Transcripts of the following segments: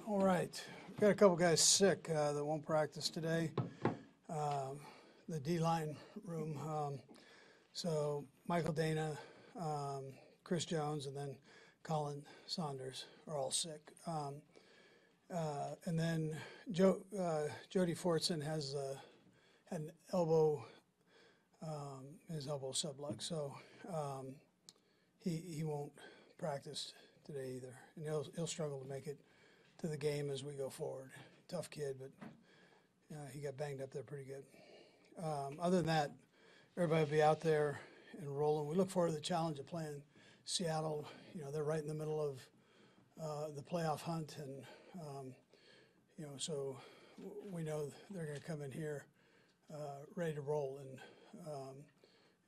All right, we've got a couple guys sick that won't practice today. The D-line room. So Michael Dana, Chris Jones, and then Colin Saunders are all sick. And then Jody Fortson has an elbow, his elbow sublux, so he won't practice today either, and he'll struggle to make it to the game as we go forward. Tough kid, but he got banged up there pretty good. Other than that, everybody will be out there and rolling. We look forward to the challenge of playing Seattle. You know, they're right in the middle of the playoff hunt, and you know, so we know they're going to come in here ready to roll,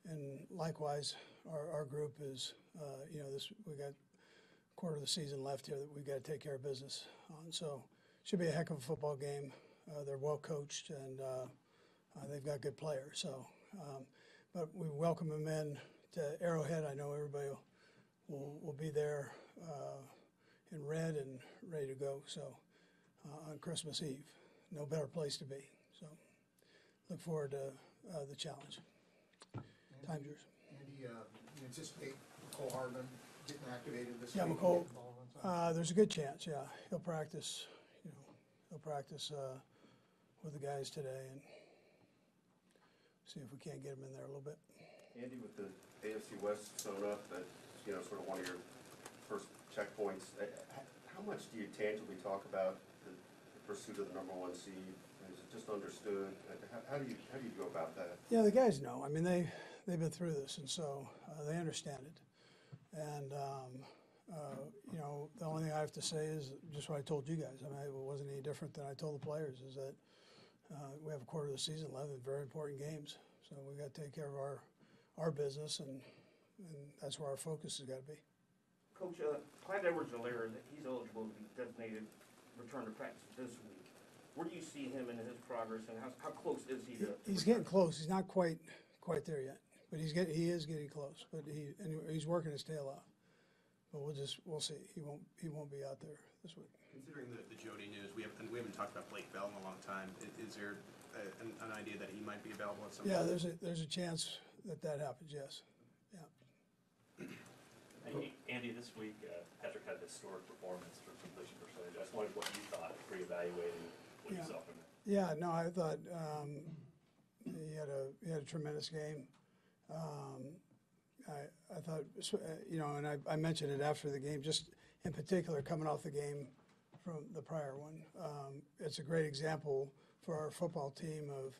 and likewise, our group is, you know, we got a quarter of the season left here that we've got to take care of business on. So should be a heck of a football game. They're well coached, and they've got good players. So, but we welcome them in to Arrowhead. I know everybody will be there in red and ready to go. So on Christmas Eve, no better place to be. So look forward to the challenge. Time's yours. Andy, you anticipate McCole Hardman getting activated this week? Yeah, McCole. There's a good chance. Yeah, he'll practice. You know, he'll practice with the guys today and see if we can't get him in there a little bit. Andy, with the AFC West sewn up, that's, you know, sort of one of your first checkpoints. How much do you tangibly talk about the pursuit of the #1 seed? Is it just understood? How do you go about that? Yeah, the guys know. I mean, they've been through this, and so they understand it. And you know, the only thing I have to say is just what I told you guys. I mean, it wasn't any different than I told the players. Is that we have a quarter of the season left, and very important games. So we got to take care of our business, and that's where our focus has got to be. Coach, Clyde Edwards-Helaire, he's eligible to be designated return to practice this week. Where do you see him in his progress, and how close is he to? He's getting close. He's not quite there yet, but he is getting close. But he's working his tail off. But we'll see. He won't be out there this week. Considering the Jody news, we haven't talked about Blake Bell in a long time. Is there an idea that he might be available at some point? Yeah, there's a chance that happens. Yes. Yeah. Hey, Andy, this week Patrick had a historic performance for completion percentage. I just wondered what you thought, reevaluating what you saw from him. Yeah, no, I thought he had a tremendous game. I thought, you know, and I mentioned it after the game, just in particular coming off the game from the prior one. It's a great example for our football team of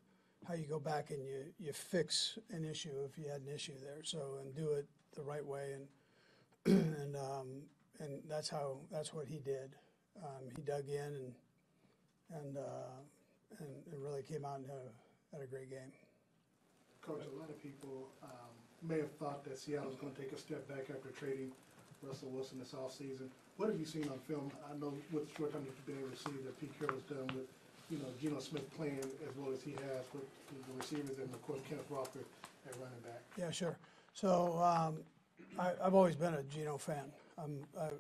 how you go back and you fix an issue if you had an issue there. So, and do it the right way, and that's what he did. He dug in and really came out and had a great game. Coach, a lot of people may have thought that Seattle was going to take a step back after trading Russell Wilson this offseason. What have you seen on film? I know with the short time you've been able to see that Pete Carroll's done with, you know, Geno Smith playing as well as he has with the receivers and, of course, Kenneth Walker at running back. Yeah, sure. So I've always been a Geno fan.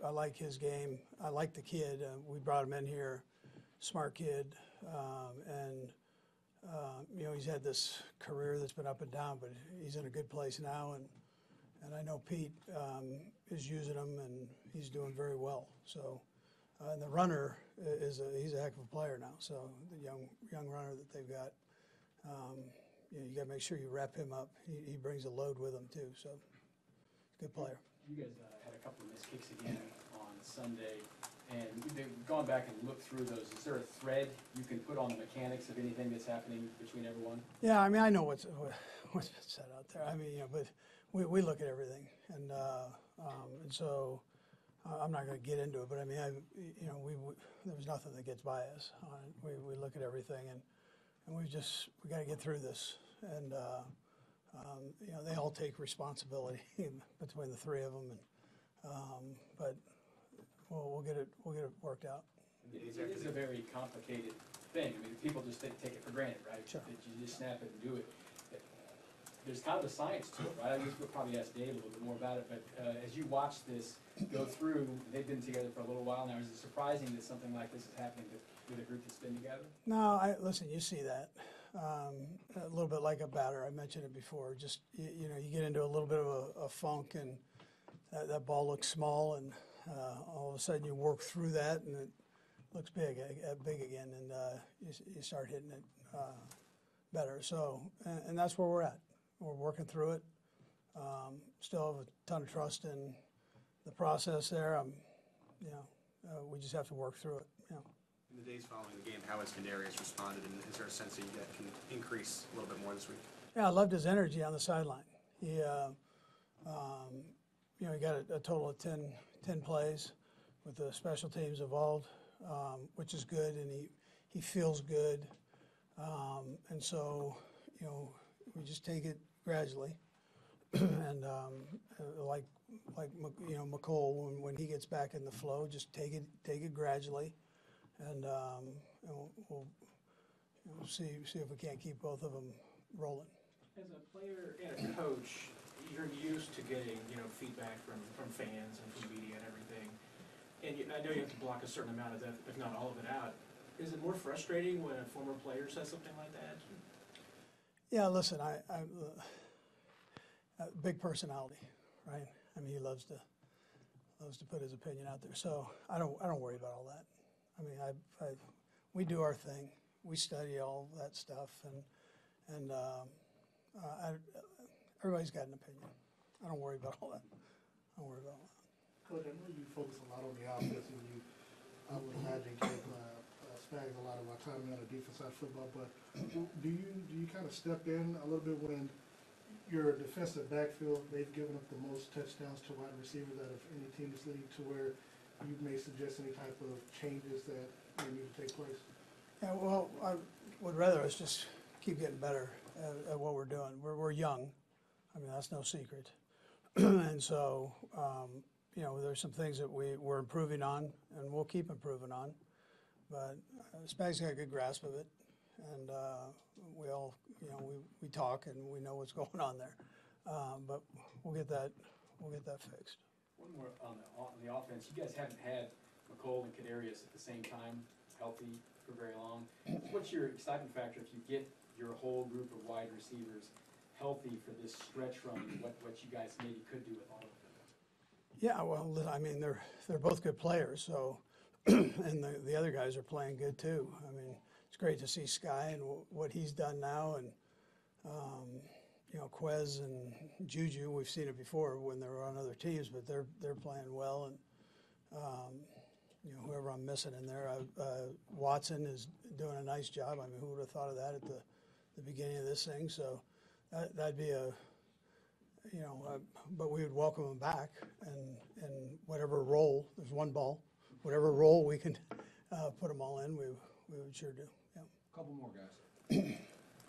I like his game. I like the kid. We brought him in here, smart kid, and you know, he's had this career that's been up and down, but he's in a good place now, and I know Pete is using him, and he's doing very well. So, and the runner he's a heck of a player now. So the young runner that they've got, you know, you got to make sure you wrap him up. He brings a load with him too. So, good player. You guys had a couple of missed kicks again on Sunday. And they've gone back and looked through those. Is there a thread you can put on the mechanics of anything that's happening between everyone? Yeah, I mean, I know what's been said out there. I mean, you know, but we look at everything, and so I'm not going to get into it. But I mean, you know, there's nothing that gets by us. We look at everything, and we got to get through this. And you know, they all take responsibility between the three of them, and but. We'll get it worked out. It is a very complicated thing. I mean, people just take it for granted, right? Sure. That you just snap it and do it. there's kind of a science to it, right? I guess we'll probably ask Dave a little bit more about it, but as you watch this go through, they've been together for a little while now. Is it surprising that something like this is happening with a group that's been together? No, listen, you see that. A little bit like a batter, I mentioned it before. Just, you know, you get into a little bit of a funk, and that ball looks small, and all of a sudden you work through that, and it looks big again, and you start hitting it better. So, and that's where we're at. We're working through it. Still have a ton of trust in the process there. We just have to work through it. You know. In the days following the game, how has Kadarius responded, and is there a sense that you can increase a little bit more this week? Yeah, I loved his energy on the sideline. He, he got a total of 10 plays with the special teams involved, which is good, and he feels good. And so, we just take it gradually. And like McCole, when he gets back in the flow, just take it gradually, and we'll see if we can't keep both of them rolling. As a player and a coach, you're used to getting feedback from fans and from media and everything, and I know you have to block a certain amount of that, if not all of it out. Is it more frustrating when a former player says something like that? Yeah, listen, I'm a big personality, right? I mean, he loves to put his opinion out there. So I don't worry about all that. I mean, we do our thing. We study all that stuff, and everybody's got an opinion. I don't worry about all that. I don't worry about all that. Coach, I know you focus a lot on the offense, and you, I would imagine, give Spags a lot of our time on the defense side of football. But do you kind of step in a little bit when your defensive backfield, they've given up the most touchdowns to wide receivers out of any team in this league, to where you may suggest any type of changes that may need to take place? Yeah, well, I would rather us just keep getting better at what we're doing. We're young. I mean, that's no secret. And so, there's some things that we're improving on, and we'll keep improving on. But Spag's got a good grasp of it, and we all, we talk and we know what's going on there. But we'll get that fixed. One more on the offense. You guys haven't had McCole and Kadarius at the same time, healthy for very long. What's your excitement factor if you get your whole group of wide receivers healthy for this stretch run? What you guys maybe could do with all of them? Yeah, well, I mean, they're both good players, so and the other guys are playing good too. I mean, it's great to see Sky and what he's done now, and Quez and Juju. We've seen it before when they were on other teams, but they're playing well, and whoever I'm missing in there, Watson is doing a nice job. I mean, who would have thought of that at the beginning of this thing? So that'd be but we would welcome him back, and whatever role, there's one ball, whatever role we can put them all in, we would sure do. Yeah. Couple more guys. It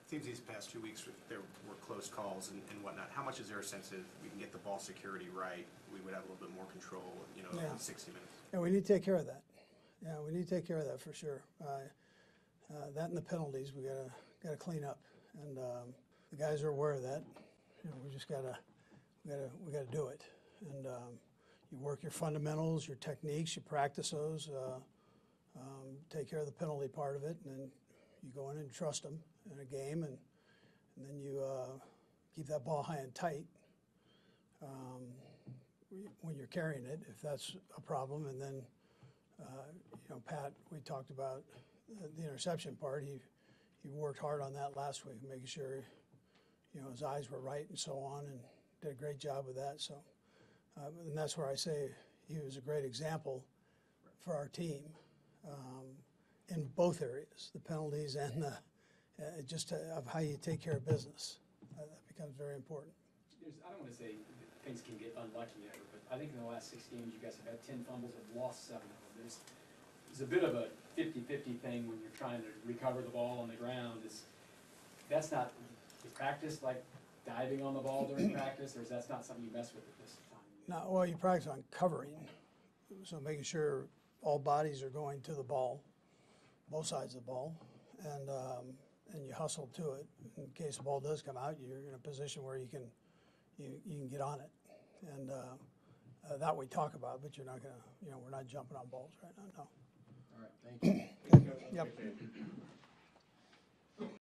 seems these past 2 weeks there were close calls and whatnot. How much is there a sense of we can get the ball security right, we would have a little bit more control, in 60 minutes? Yeah, we need to take care of that. Yeah, we need to take care of that for sure. That and the penalties we gotta clean up, and the guys are aware of that. We just gotta do it, and you work your fundamentals, your techniques, you practice those, take care of the penalty part of it, and then you go in and trust them in a game, and then you keep that ball high and tight when you're carrying it, if that's a problem. And then Pat, we talked about the interception part. He worked hard on that last week, making sure his eyes were right and so on, and did a great job with that. So, and that's where I say he was a great example for our team in both areas, the penalties and of how you take care of business. That becomes very important. I don't want to say things can get unlucky ever, but I think in the last 6 games you guys have had 10 fumbles and lost 7 of them. There's a bit of a 50-50 thing when you're trying to recover the ball on the ground. That's not practice, like diving on the ball during practice, or that's not something you mess with at this time? No, well, you practice on covering, so making sure all bodies are going to the ball, both sides of the ball, and you hustle to it. In case the ball does come out, you're in a position where you can get on it. And that we talk about, but you're not gonna, we're not jumping on balls right now, no. All right, thank you. Yep. Okay.